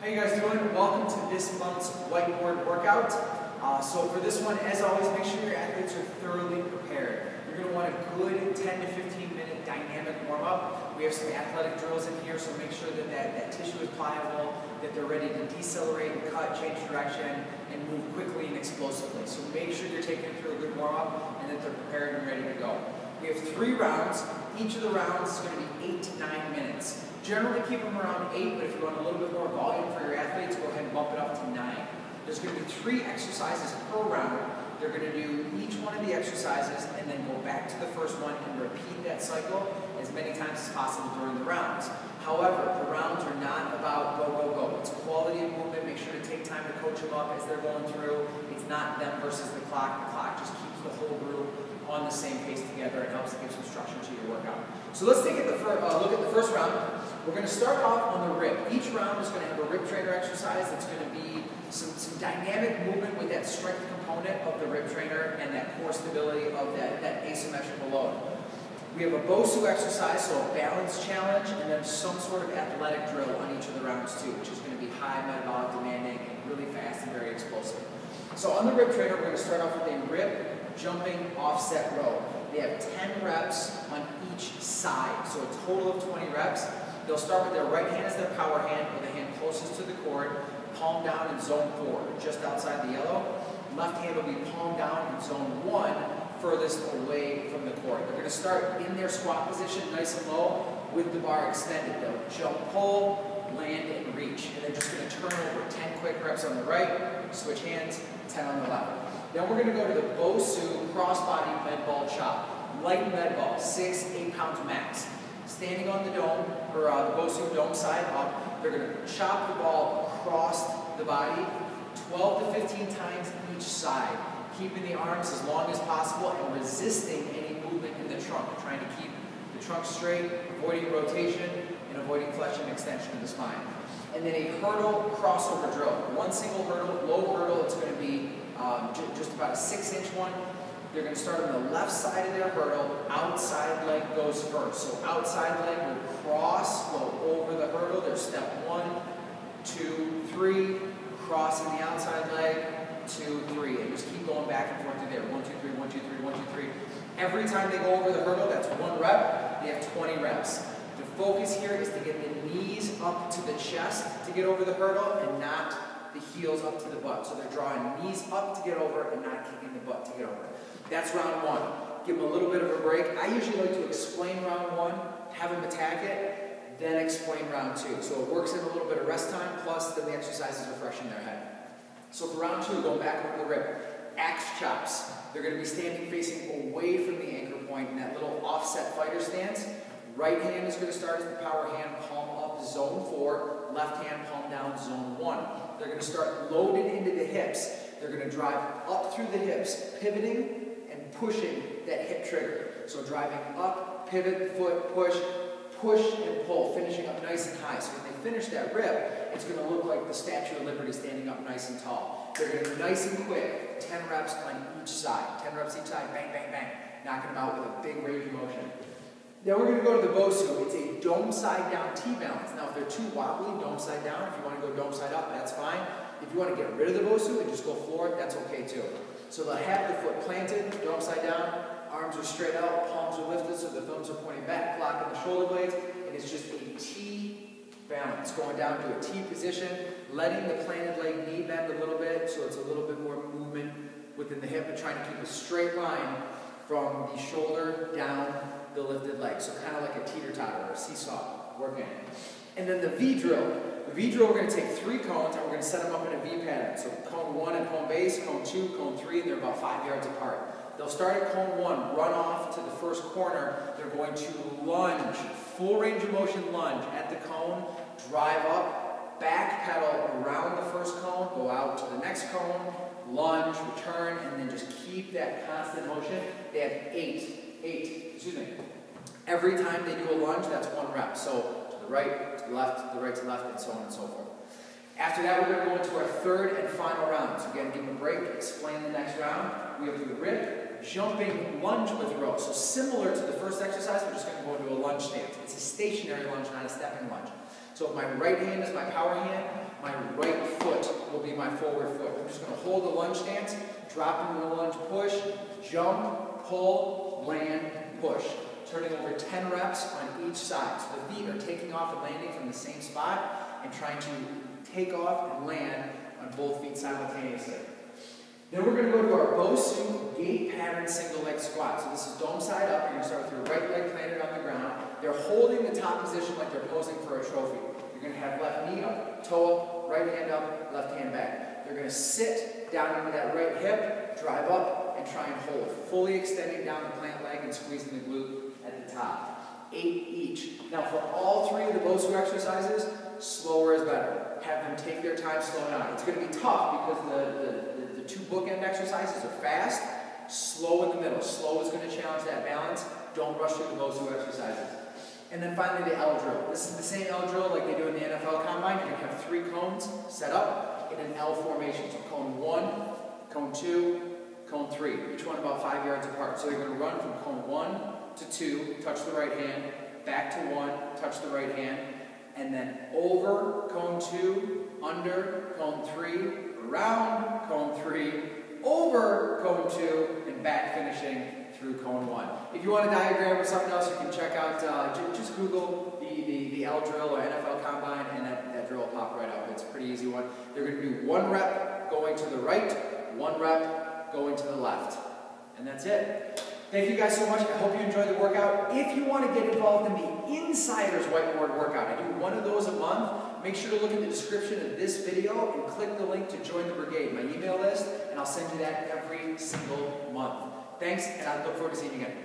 How you guys doing? Welcome to this month's Whiteboard Workout. So for this one, as always, make sure your athletes are thoroughly prepared. You're going to want a good 10 to 15 minute dynamic warm-up. We have some athletic drills in here, so make sure that tissue is pliable, that they're ready to decelerate, cut, change direction, and move quickly and explosively. So make sure you're taking them through a good warm-up and that they're prepared and ready to go. We have 3 rounds. Each of the rounds is going to be 8 to 9 minutes. Generally keep them around 8, but if you want a little bit more volume for your athletes, go ahead and bump it up to 9. There's going to be 3 exercises per round. They're going to do each one of the exercises and then go back to the first one and repeat that cycle as many times as possible during the rounds. However, the rounds are not about go, go, go. It's quality of movement. Make sure to take time to coach them up as they're going through. It's not them versus the clock. The clock just keeps the whole group on the same pace together and helps to give some structure to your workout. So let's take look at the first round. We're going to start off on the rip. Each round is going to have a rip trainer exercise that's going to be some dynamic movement with that strength component of the rip trainer and that core stability of that asymmetrical load. We have a BOSU exercise, so a balance challenge, and then some sort of athletic drill on each of the rounds too, which is going to be high metabolic demanding and really fast and very explosive. So on the rip trainer, we're going to start off with a rip jumping offset row. They have 10 reps on each side, so a total of 20 reps. They'll start with their right hand as their power hand, or the hand closest to the cord, palm down in zone 4, just outside the yellow. Left hand will be palm down in zone 1, furthest away from the cord. They're going to start in their squat position, nice and low, with the bar extended. They'll jump, pull, land, and reach. And they're just going to turn over 10 quick reps on the right, switch hands, 10 on the left. Then we're going to go to the BOSU crossbody med ball chop. Light med ball, 6 to 8 pounds max. Standing on the dome, or the BOSU dome side up, they're going to chop the ball across the body 12 to 15 times each side, keeping the arms as long as possible and resisting any movement in the trunk, trying to keep the trunk straight, avoiding rotation, and avoiding flexion and extension of the spine. And then a hurdle crossover drill. One single hurdle, low hurdle, it's going to be just about a 6-inch one. They're going to start on the left side of their hurdle. Outside leg goes first. So outside leg will cross, go over the hurdle. There's step 1, 2, 3, crossing the outside leg, 2, 3, and just keep going back and forth through there. 1, 2, 3, 1, 2, 3, 1, 2, 3. Every time they go over the hurdle, that's 1 rep. They have 20 reps. The focus here is to get the knees up to the chest to get over the hurdle and not the heels up to the butt. So they're drawing knees up to get over and not kicking the butt to get over. That's round 1. Give them a little bit of a break. I usually like to explain round 1, have them attack it, then explain round 2. So it works in a little bit of rest time, plus then the exercises are fresh in their head. So for round 2, going back over the rip, axe chops. They're going to be standing facing away from the anchor point in that little offset fighter stance. Right hand is going to start as the power hand, palm up, zone 4. Left hand, palm down, zone 1. They're going to start loaded into the hips. They're going to drive up through the hips, pivoting and pushing that hip trigger. So driving up, pivot, foot, push and pull, finishing up nice and high. So when they finish that rip, it's going to look like the Statue of Liberty standing up nice and tall. They're going to be nice and quick, 10 reps on each side. 10 reps each side, bang, bang, bang. Knocking them out with a big range of motion. Then we're going to go to the BOSU. It's a dome side down T-balance. Now if they're too wobbly, dome side down. If you want to go dome side up, that's fine. If you want to get rid of the BOSU and just go forward, that's okay too. So they'll have the foot planted, dome side down, arms are straight out, palms are lifted so the thumbs are pointing back, locking the shoulder blades, and it's just a T balance, going down to a T position, letting the planted leg knee bend a little bit so it's a little bit more movement within the hip and trying to keep a straight line from the shoulder down the lifted leg. So kind of like a teeter-totter or a seesaw working. And then the V drill. The V drill, we're going to take 3 cones and we're going to set them up in a V pattern. So cone 1 at home base, cone 2, cone 3, and they're about 5 yards apart. They'll start at cone 1, run off to the first corner. They're going to lunge, full range of motion lunge at the cone, drive up, back pedal around the first cone, go out to the next cone, lunge, return, and then just keep that constant motion. They have 8, every time they do a lunge, that's 1 rep. So to the right, to the left, to the right, to the left, and so on and so forth. After that, we're going to go into our 3rd and final round. So again, give them a break, explain the next round. We have the rip, jumping lunge with row. So similar to the first exercise, we're just going to go into a lunge stance. It's a stationary lunge, not a stepping lunge. So if my right hand is my power hand, my right foot will be my forward foot. I'm just going to hold the lunge stance, drop into the lunge, push, jump, pull, land, push. Turning over 10 reps on each side. So the feet are taking off and landing from the same spot and trying to take off and land on both feet simultaneously. Then we're going to go to our Bosu gate pattern single leg squat. So this is dome side up. You're going to start with your right leg planted on the ground. They're holding the top position like they're posing for a trophy. You're going to have left knee up, toe up, right hand up, left hand back. They're going to sit down into that right hip, drive up, and try and hold. Fully extending down the plant leg and squeezing the glute at the top. 8 each. Now for all 3 of the Bosu exercises, slower is better. Have them take their time, slow down. It's going to be tough because the 2 bookend exercises are fast, slow in the middle. Slow is going to challenge that balance. Don't rush through the Bosu exercises. And then finally the L drill. This is the same L drill like they do in the NFL Combine. You're going to have 3 cones set up in an L formation. So cone 1, cone 2, cone 3. Each one about 5 yards apart. So you're going to run from cone 1 to 2, touch the right hand, back to 1, touch the right hand, and then over cone 2, under cone 3, around cone 3, over cone 2, and back finishing through cone 1. If you want a diagram or something else, you can check out, just Google the L drill or NFL Combine, and that drill will pop right up. It's a pretty easy one. They're going to do 1 rep going to the right, 1 rep going to the left. And that's it. Thank you guys so much. I hope you enjoyed the workout. If you want to get involved in the Insiders Whiteboard Workout, I do 1 of those a month. Make sure to look in the description of this video and click the link to join the brigade, my email list, and I'll send you that every single month. Thanks, and I look forward to seeing you again.